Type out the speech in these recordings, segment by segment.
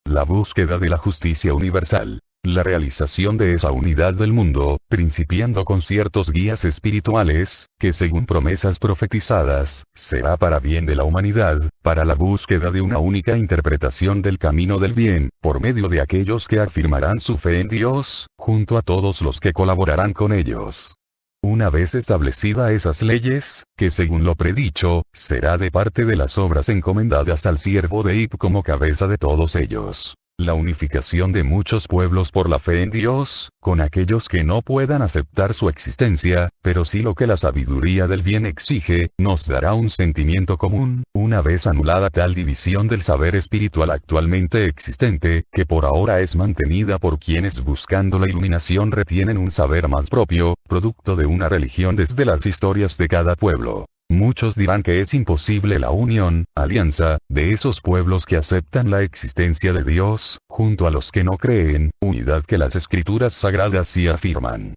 la búsqueda de la justicia universal. La realización de esa unidad del mundo, principiando con ciertos guías espirituales, que según promesas profetizadas, será para bien de la humanidad, para la búsqueda de una única interpretación del camino del bien, por medio de aquellos que afirmarán su fe en Dios, junto a todos los que colaborarán con ellos. Una vez establecidas esas leyes, que según lo predicho, será de parte de las obras encomendadas al siervo de Ib como cabeza de todos ellos. La unificación de muchos pueblos por la fe en Dios, con aquellos que no puedan aceptar su existencia, pero sí lo que la sabiduría del bien exige, nos dará un sentimiento común, una vez anulada tal división del saber espiritual actualmente existente, que por ahora es mantenida por quienes buscando la iluminación retienen un saber más propio, producto de una religión desde las historias de cada pueblo. Muchos dirán que es imposible la unión, alianza, de esos pueblos que aceptan la existencia de Dios, junto a los que no creen, unidad que las escrituras sagradas sí afirman.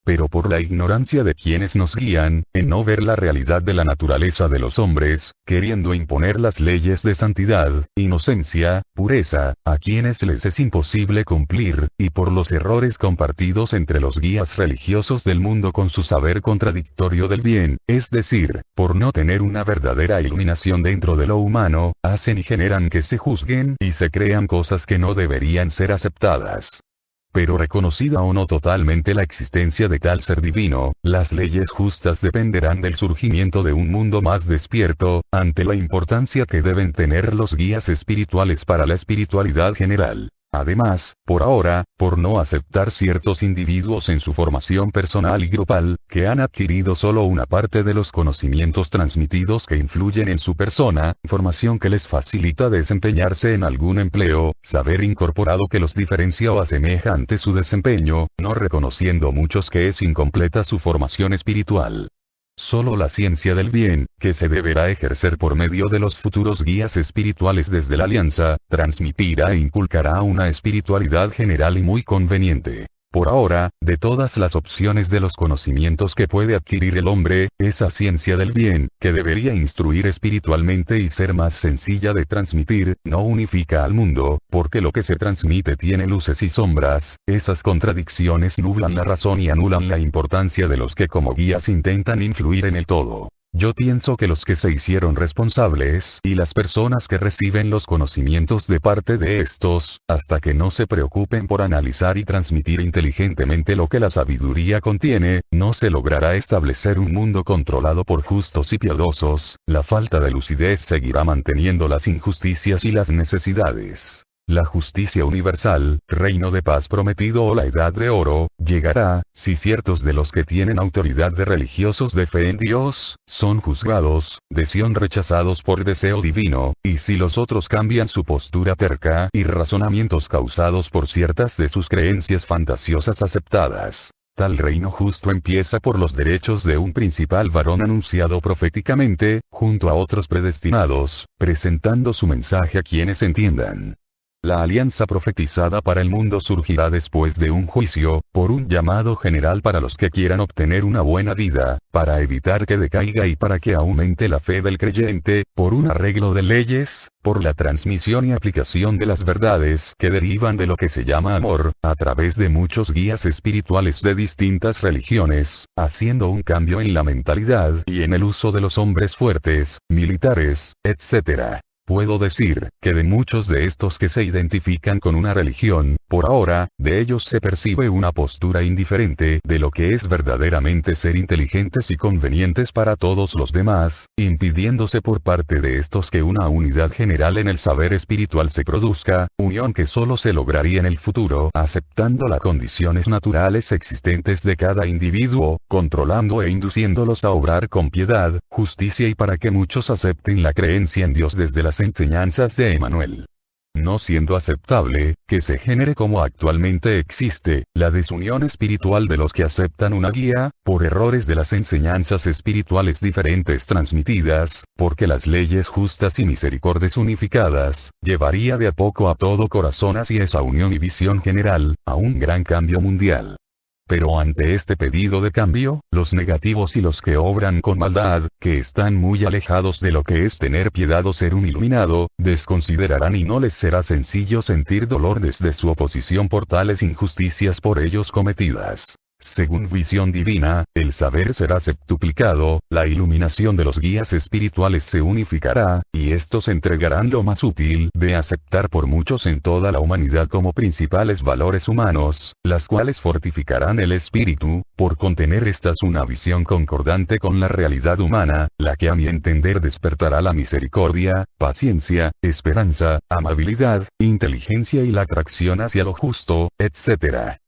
Pero por la ignorancia de quienes nos guían, en no ver la realidad de la naturaleza de los hombres, queriendo imponer las leyes de santidad, inocencia, pureza, a quienes les es imposible cumplir, y por los errores compartidos entre los guías religiosos del mundo con su saber contradictorio del bien, es decir, por no tener una verdadera iluminación dentro de lo humano, hacen y generan que se juzguen y se crean cosas que no deberían ser aceptadas. Pero reconocida o no totalmente la existencia de tal ser divino, las leyes justas dependerán del surgimiento de un mundo más despierto, ante la importancia que deben tener los guías espirituales para la espiritualidad general. Además, por ahora, por no aceptar ciertos individuos en su formación personal y grupal, que han adquirido solo una parte de los conocimientos transmitidos que influyen en su persona, formación que les facilita desempeñarse en algún empleo, saber incorporado que los diferencia o asemeja ante su desempeño, no reconociendo muchos que es incompleta su formación espiritual. Solo la ciencia del bien, que se deberá ejercer por medio de los futuros guías espirituales desde la alianza, transmitirá e inculcará una espiritualidad general y muy conveniente. Por ahora, de todas las opciones de los conocimientos que puede adquirir el hombre, esa ciencia del bien, que debería instruir espiritualmente y ser más sencilla de transmitir, no unifica al mundo, porque lo que se transmite tiene luces y sombras, esas contradicciones nublan la razón y anulan la importancia de los que como guías intentan influir en el todo. Yo pienso que los que se hicieron responsables y las personas que reciben los conocimientos de parte de estos, hasta que no se preocupen por analizar y transmitir inteligentemente lo que la sabiduría contiene, no se logrará establecer un mundo controlado por justos y piadosos, la falta de lucidez seguirá manteniendo las injusticias y las necesidades. La justicia universal, reino de paz prometido o la edad de oro, llegará, si ciertos de los que tienen autoridad de religiosos de fe en Dios, son juzgados, son rechazados por deseo divino, y si los otros cambian su postura terca y razonamientos causados por ciertas de sus creencias fantasiosas aceptadas. Tal reino justo empieza por los derechos de un principal varón anunciado proféticamente, junto a otros predestinados, presentando su mensaje a quienes entiendan. La alianza profetizada para el mundo surgirá después de un juicio, por un llamado general para los que quieran obtener una buena vida, para evitar que decaiga y para que aumente la fe del creyente, por un arreglo de leyes, por la transmisión y aplicación de las verdades que derivan de lo que se llama amor, a través de muchos guías espirituales de distintas religiones, haciendo un cambio en la mentalidad y en el uso de los hombres fuertes, militares, etc. Puedo decir, que de muchos de estos que se identifican con una religión, por ahora, de ellos se percibe una postura indiferente de lo que es verdaderamente ser inteligentes y convenientes para todos los demás, impidiéndose por parte de estos que una unidad general en el saber espiritual se produzca, unión que solo se lograría en el futuro aceptando las condiciones naturales existentes de cada individuo, controlando e induciéndolos a obrar con piedad, justicia y para que muchos acepten la creencia en Dios desde las enseñanzas de Emmanuel. No siendo aceptable, que se genere como actualmente existe, la desunión espiritual de los que aceptan una guía, por errores de las enseñanzas espirituales diferentes transmitidas, porque las leyes justas y misericordias unificadas, llevaría de a poco a todo corazón hacia esa unión y visión general, a un gran cambio mundial. Pero ante este pedido de cambio, los negativos y los que obran con maldad, que están muy alejados de lo que es tener piedad o ser un iluminado, desconsiderarán y no les será sencillo sentir dolor desde su oposición por tales injusticias por ellos cometidas. Según visión divina, el saber será septuplicado, la iluminación de los guías espirituales se unificará, y estos entregarán lo más útil de aceptar por muchos en toda la humanidad como principales valores humanos, las cuales fortificarán el espíritu, por contener estas una visión concordante con la realidad humana, la que a mi entender despertará la misericordia, paciencia, esperanza, amabilidad, inteligencia y la atracción hacia lo justo, etc.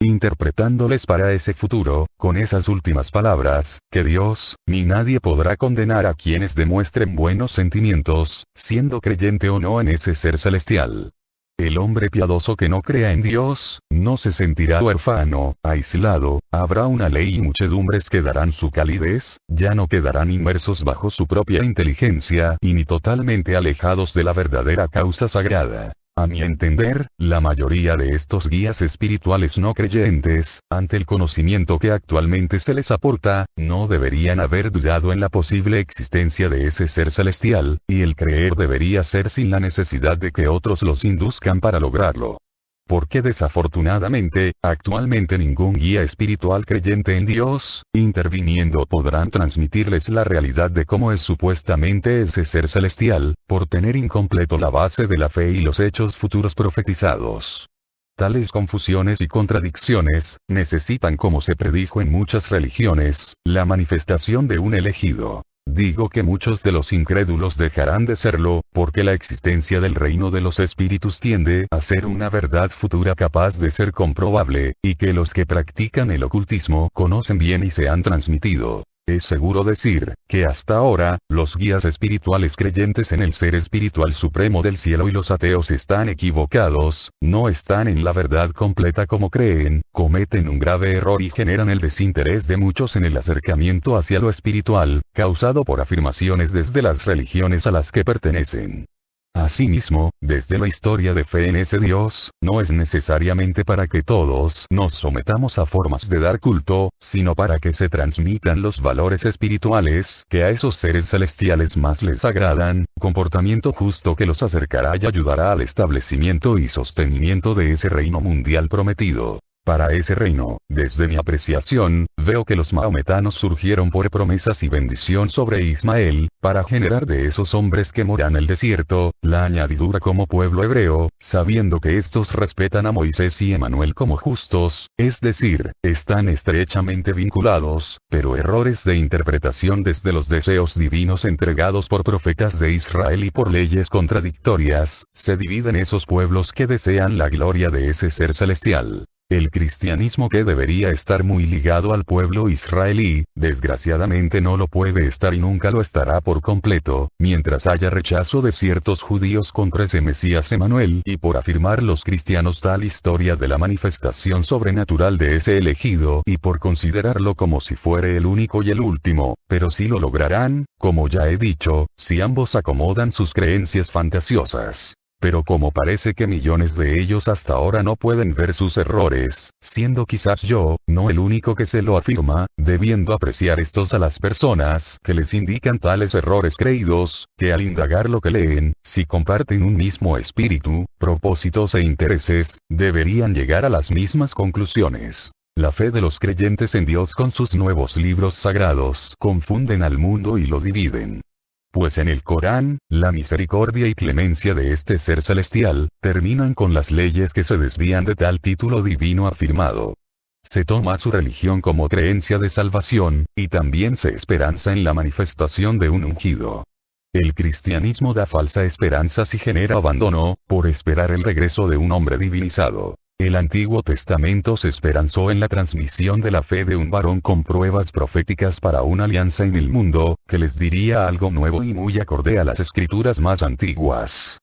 Interpretándoles para ese futuro, con esas últimas palabras, que Dios, ni nadie podrá condenar a quienes demuestren buenos sentimientos, siendo creyente o no en ese ser celestial. El hombre piadoso que no crea en Dios, no se sentirá huérfano, aislado, habrá una ley y muchedumbres que darán su calidez, ya no quedarán inmersos bajo su propia inteligencia, y ni totalmente alejados de la verdadera causa sagrada. A mi entender, la mayoría de estos guías espirituales no creyentes, ante el conocimiento que actualmente se les aporta, no deberían haber dudado en la posible existencia de ese ser celestial, y el creer debería ser sin la necesidad de que otros los induzcan para lograrlo. Porque desafortunadamente, actualmente ningún guía espiritual creyente en Dios, interviniendo podrán transmitirles la realidad de cómo es supuestamente ese ser celestial, por tener incompleto la base de la fe y los hechos futuros profetizados. Tales confusiones y contradicciones, necesitan como se predijo en muchas religiones, la manifestación de un elegido. Digo que muchos de los incrédulos dejarán de serlo, porque la existencia del reino de los espíritus tiende a ser una verdad futura capaz de ser comprobable, y que los que practican el ocultismo conocen bien y se han transmitido. Es seguro decir, que hasta ahora, los guías espirituales creyentes en el ser espiritual supremo del cielo y los ateos están equivocados, no están en la verdad completa como creen, cometen un grave error y generan el desinterés de muchos en el acercamiento hacia lo espiritual, causado por afirmaciones desde las religiones a las que pertenecen. Asimismo, desde la historia de fe en ese Dios, no es necesariamente para que todos nos sometamos a formas de dar culto, sino para que se transmitan los valores espirituales que a esos seres celestiales más les agradan, comportamiento justo que los acercará y ayudará al establecimiento y sostenimiento de ese reino mundial prometido. Para ese reino, desde mi apreciación, veo que los maometanos surgieron por promesas y bendición sobre Ismael, para generar de esos hombres que moran el desierto, la añadidura como pueblo hebreo, sabiendo que estos respetan a Moisés y Emanuel como justos, es decir, están estrechamente vinculados, pero errores de interpretación desde los deseos divinos entregados por profetas de Israel y por leyes contradictorias, se dividen esos pueblos que desean la gloria de ese ser celestial. El cristianismo que debería estar muy ligado al pueblo israelí, desgraciadamente no lo puede estar y nunca lo estará por completo, mientras haya rechazo de ciertos judíos contra ese Mesías Emanuel y por afirmar los cristianos tal historia de la manifestación sobrenatural de ese elegido y por considerarlo como si fuere el único y el último, pero sí lo lograrán, como ya he dicho, si ambos acomodan sus creencias fantasiosas. Pero como parece que millones de ellos hasta ahora no pueden ver sus errores, siendo quizás yo, no el único que se lo afirma, debiendo apreciar estos a las personas que les indican tales errores creídos, que al indagar lo que leen, si comparten un mismo espíritu, propósitos e intereses, deberían llegar a las mismas conclusiones. La fe de los creyentes en Dios con sus nuevos libros sagrados confunden al mundo y lo dividen. Pues en el Corán, la misericordia y clemencia de este ser celestial, terminan con las leyes que se desvían de tal título divino afirmado. Se toma su religión como creencia de salvación, y también se esperanza en la manifestación de un ungido. El cristianismo da falsa esperanzas y genera abandono, por esperar el regreso de un hombre divinizado. El Antiguo Testamento se esperanzó en la transmisión de la fe de un varón con pruebas proféticas para una alianza en el mundo, que les diría algo nuevo y muy acorde a las escrituras más antiguas.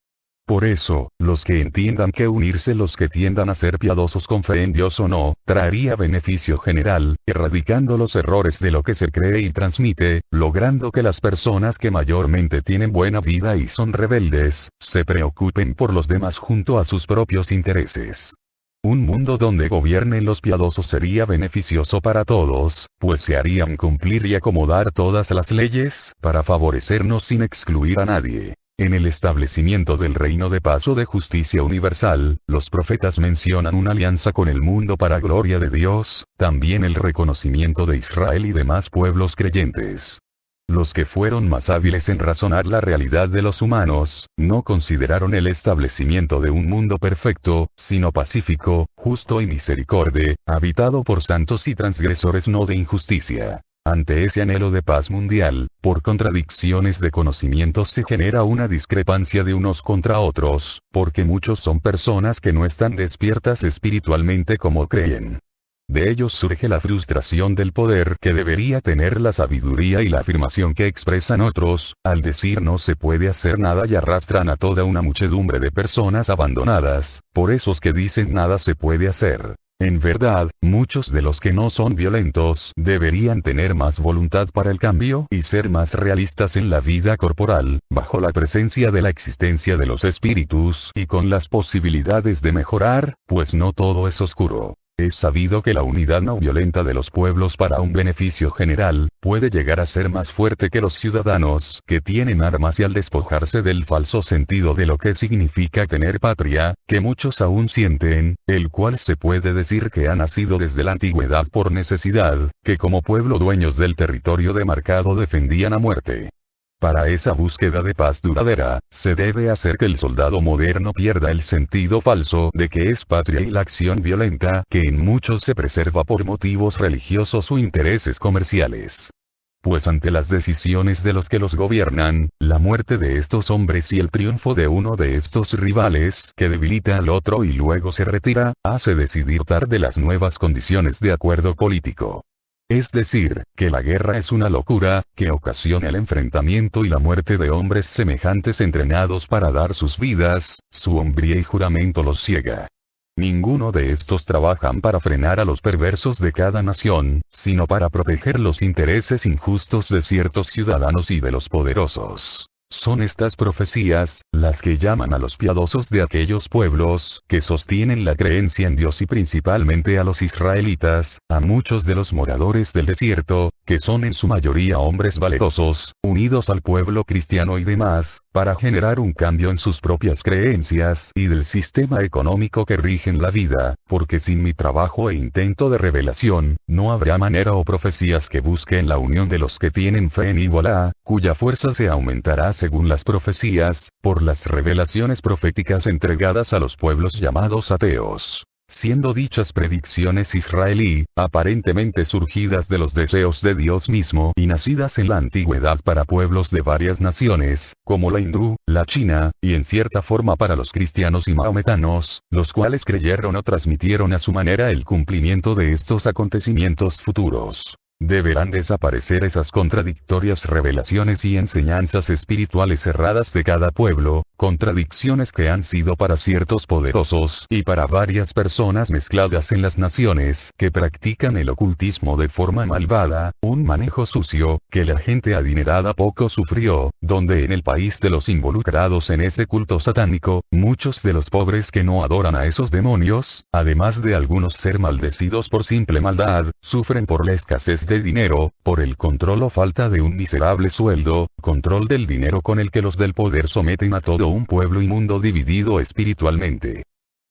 Por eso, los que entiendan que unirse los que tiendan a ser piadosos con fe en Dios o no, traería beneficio general, erradicando los errores de lo que se cree y transmite, logrando que las personas que mayormente tienen buena vida y son rebeldes, se preocupen por los demás junto a sus propios intereses. Un mundo donde gobiernen los piadosos sería beneficioso para todos, pues se harían cumplir y acomodar todas las leyes, para favorecernos sin excluir a nadie. En el establecimiento del reino de paz o de justicia universal, los profetas mencionan una alianza con el mundo para gloria de Dios, también el reconocimiento de Israel y demás pueblos creyentes. Los que fueron más hábiles en razonar la realidad de los humanos, no consideraron el establecimiento de un mundo perfecto, sino pacífico, justo y misericorde, habitado por santos y transgresores no de injusticia. Ante ese anhelo de paz mundial, por contradicciones de conocimientos se genera una discrepancia de unos contra otros, porque muchos son personas que no están despiertas espiritualmente como creen. De ellos surge la frustración del poder que debería tener la sabiduría y la afirmación que expresan otros, al decir no se puede hacer nada y arrastran a toda una muchedumbre de personas abandonadas, por esos que dicen nada se puede hacer. En verdad, muchos de los que no son violentos deberían tener más voluntad para el cambio y ser más realistas en la vida corporal, bajo la presencia de la existencia de los espíritus y con las posibilidades de mejorar, pues no todo es oscuro. Es sabido que la unidad no violenta de los pueblos para un beneficio general, puede llegar a ser más fuerte que los ciudadanos que tienen armas y al despojarse del falso sentido de lo que significa tener patria, que muchos aún sienten, el cual se puede decir que ha nacido desde la antigüedad por necesidad, que como pueblo dueños del territorio demarcado defendían a muerte. Para esa búsqueda de paz duradera, se debe hacer que el soldado moderno pierda el sentido falso de que es patria y la acción violenta que en muchos se preserva por motivos religiosos o intereses comerciales. Pues ante las decisiones de los que los gobiernan, la muerte de estos hombres y el triunfo de uno de estos rivales que debilita al otro y luego se retira, hace decidir tarde las nuevas condiciones de acuerdo político. Es decir, que la guerra es una locura, que ocasiona el enfrentamiento y la muerte de hombres semejantes entrenados para dar sus vidas, su hombría y juramento los ciega. Ninguno de estos trabajan para frenar a los perversos de cada nación, sino para proteger los intereses injustos de ciertos ciudadanos y de los poderosos. Son estas profecías, las que llaman a los piadosos de aquellos pueblos, que sostienen la creencia en Dios y principalmente a los israelitas, a muchos de los moradores del desierto, que son en su mayoría hombres valerosos, unidos al pueblo cristiano y demás, para generar un cambio en sus propias creencias y del sistema económico que rigen la vida, porque sin mi trabajo e intento de revelación, no habrá manera o profecías que busquen la unión de los que tienen fe en Igualá, cuya fuerza se aumentará según las profecías, por las revelaciones proféticas entregadas a los pueblos llamados ateos. Siendo dichas predicciones israelí, aparentemente surgidas de los deseos de Dios mismo y nacidas en la antigüedad para pueblos de varias naciones, como la hindú, la china, y en cierta forma para los cristianos y mahometanos, los cuales creyeron o transmitieron a su manera el cumplimiento de estos acontecimientos futuros. Deberán desaparecer esas contradictorias revelaciones y enseñanzas espirituales erradas de cada pueblo, contradicciones que han sido para ciertos poderosos y para varias personas mezcladas en las naciones que practican el ocultismo de forma malvada, un manejo sucio, que la gente adinerada poco sufrió, donde en el país de los involucrados en ese culto satánico, muchos de los pobres que no adoran a esos demonios, además de algunos ser maldecidos por simple maldad, sufren por la escasez de dinero, por el control o falta de un miserable sueldo, control del dinero con el que los del poder someten a todo un pueblo y mundo dividido espiritualmente.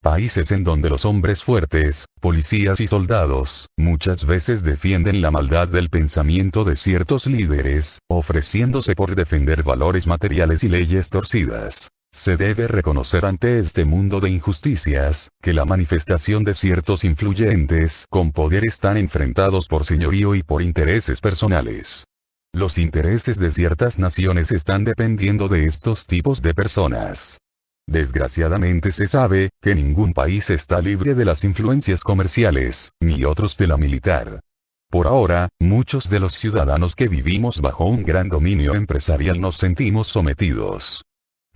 Países en donde los hombres fuertes, policías y soldados, muchas veces defienden la maldad del pensamiento de ciertos líderes, ofreciéndose por defender valores materiales y leyes torcidas. Se debe reconocer ante este mundo de injusticias, que la manifestación de ciertos influyentes con poder están enfrentados por señorío y por intereses personales. Los intereses de ciertas naciones están dependiendo de estos tipos de personas. Desgraciadamente se sabe, que ningún país está libre de las influencias comerciales, ni otros de la militar. Por ahora, muchos de los ciudadanos que vivimos bajo un gran dominio empresarial nos sentimos sometidos.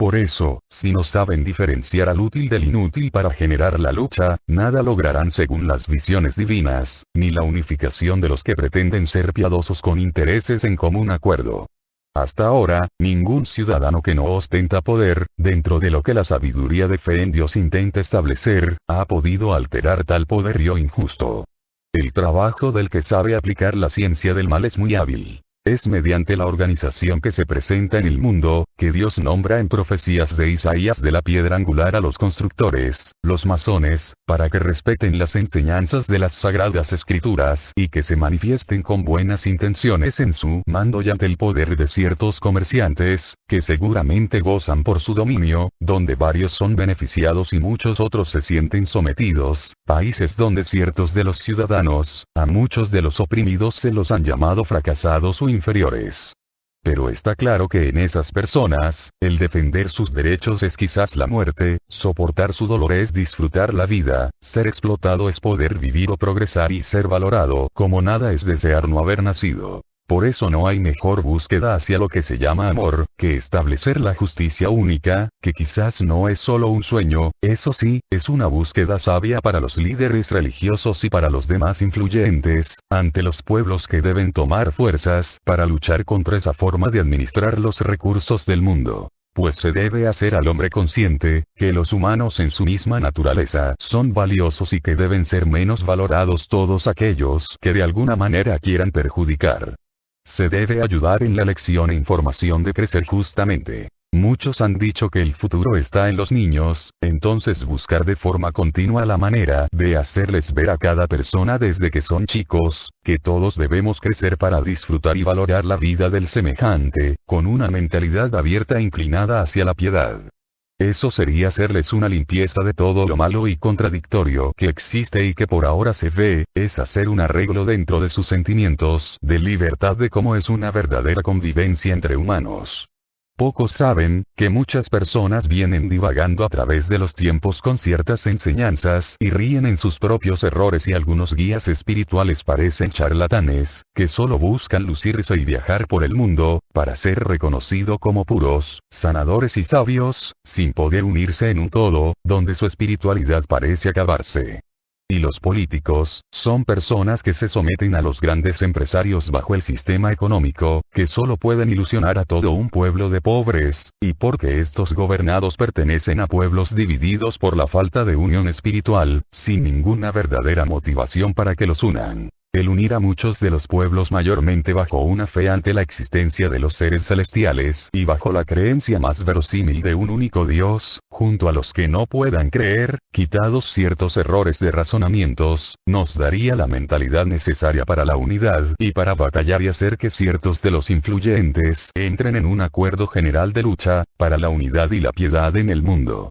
Por eso, si no saben diferenciar al útil del inútil para generar la lucha, nada lograrán según las visiones divinas, ni la unificación de los que pretenden ser piadosos con intereses en común acuerdo. Hasta ahora, ningún ciudadano que no ostenta poder, dentro de lo que la sabiduría de fe en Dios intenta establecer, ha podido alterar tal poderío injusto. El trabajo del que sabe aplicar la ciencia del mal es muy hábil. Es mediante la organización que se presenta en el mundo, que Dios nombra en profecías de Isaías de la piedra angular a los constructores, los masones, para que respeten las enseñanzas de las sagradas escrituras y que se manifiesten con buenas intenciones en su mando y ante el poder de ciertos comerciantes, que seguramente gozan por su dominio, donde varios son beneficiados y muchos otros se sienten sometidos, países donde ciertos de los ciudadanos, a muchos de los oprimidos se los han llamado fracasados o inferiores. Pero está claro que en esas personas, el defender sus derechos es quizás la muerte, soportar su dolor es disfrutar la vida, ser explotado es poder vivir o progresar y ser valorado como nada es desear no haber nacido. Por eso no hay mejor búsqueda hacia lo que se llama amor, que establecer la justicia única, que quizás no es solo un sueño, eso sí, es una búsqueda sabia para los líderes religiosos y para los demás influyentes, ante los pueblos que deben tomar fuerzas para luchar contra esa forma de administrar los recursos del mundo. Pues se debe hacer al hombre consciente, que los humanos en su misma naturaleza son valiosos y que deben ser menos valorados todos aquellos que de alguna manera quieran perjudicar. Se debe ayudar en la lección e información de crecer justamente. Muchos han dicho que el futuro está en los niños, entonces buscar de forma continua la manera de hacerles ver a cada persona desde que son chicos, que todos debemos crecer para disfrutar y valorar la vida del semejante, con una mentalidad abierta e inclinada hacia la piedad. Eso sería hacerles una limpieza de todo lo malo y contradictorio que existe y que por ahora se ve, es hacer un arreglo dentro de sus sentimientos de libertad de cómo es una verdadera convivencia entre humanos. Pocos saben, que muchas personas vienen divagando a través de los tiempos con ciertas enseñanzas y ríen en sus propios errores y algunos guías espirituales parecen charlatanes, que solo buscan lucirse y viajar por el mundo, para ser reconocido como puros, sanadores y sabios, sin poder unirse en un todo, donde su espiritualidad parece acabarse. Y los políticos, son personas que se someten a los grandes empresarios bajo el sistema económico, que solo pueden ilusionar a todo un pueblo de pobres, y porque estos gobernados pertenecen a pueblos divididos por la falta de unión espiritual, sin ninguna verdadera motivación para que los unan. El unir a muchos de los pueblos mayormente bajo una fe ante la existencia de los seres celestiales y bajo la creencia más verosímil de un único Dios, junto a los que no puedan creer, quitados ciertos errores de razonamientos, nos daría la mentalidad necesaria para la unidad y para batallar y hacer que ciertos de los influyentes entren en un acuerdo general de lucha, para la unidad y la piedad en el mundo.